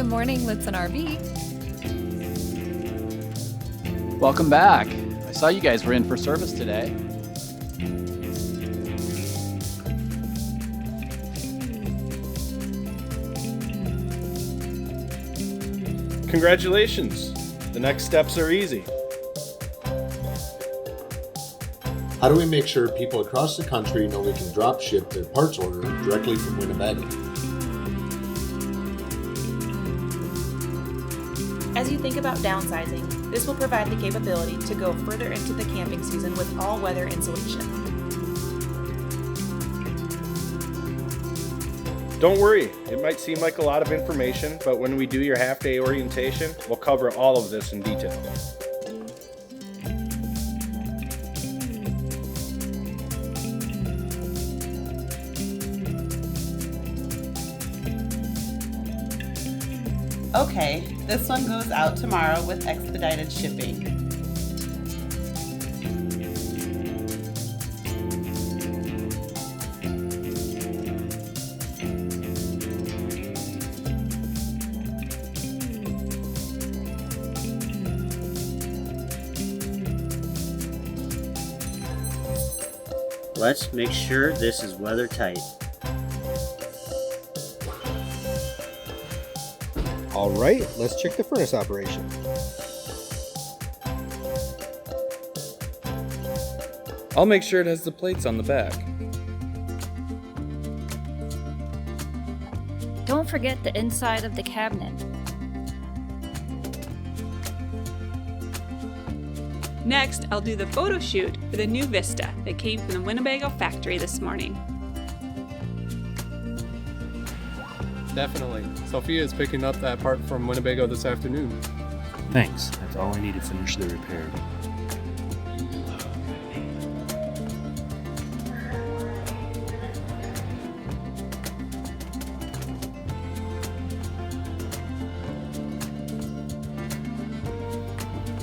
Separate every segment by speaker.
Speaker 1: Good morning, Lichtsinn RV.
Speaker 2: Welcome back. I saw you guys were in for service today.
Speaker 3: Congratulations. The next steps are easy.
Speaker 4: How do we make sure people across the country know we can drop ship their parts order directly from Winnebago?
Speaker 5: As you think about downsizing, this will provide the capability to go further into the camping season with all-weather insulation.
Speaker 3: Don't worry, it might seem like a lot of information, but when we do your half-day orientation, we'll cover all of this in detail.
Speaker 6: Okay, this one goes out tomorrow with expedited shipping.
Speaker 7: Let's make sure this is weather tight.
Speaker 8: All right, let's check the furnace operation.
Speaker 9: I'll make sure it has the plates on the back.
Speaker 1: Don't forget the inside of the cabinet.
Speaker 10: Next, I'll do the photo shoot for the new Vista that came from the Winnebago Factory this morning.
Speaker 11: Definitely. Sophia is picking up that part from Winnebago this afternoon.
Speaker 12: Thanks. That's all I need to finish the repair.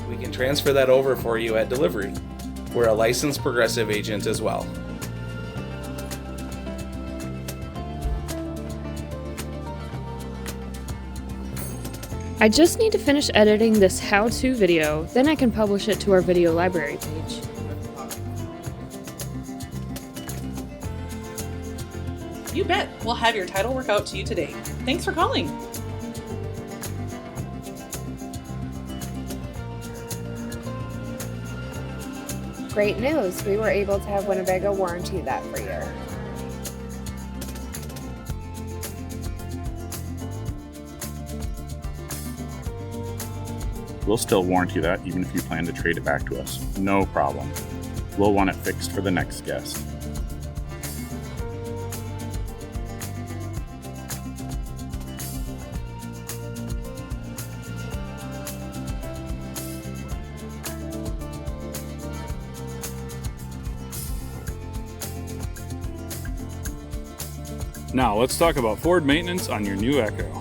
Speaker 9: We can transfer that over for you at delivery. We're a licensed Progressive agent as well.
Speaker 13: I just need to finish editing this how-to video, then I can publish it to our video library page.
Speaker 14: You bet. We'll have your title work out to you today. Thanks for calling.
Speaker 15: Great news. We were able to have Winnebago warranty that for a year.
Speaker 12: We'll still warranty that even if you plan to trade it back to us. No problem. We'll want it fixed for the next guest.
Speaker 16: Now let's talk about Ford maintenance on your new Echo.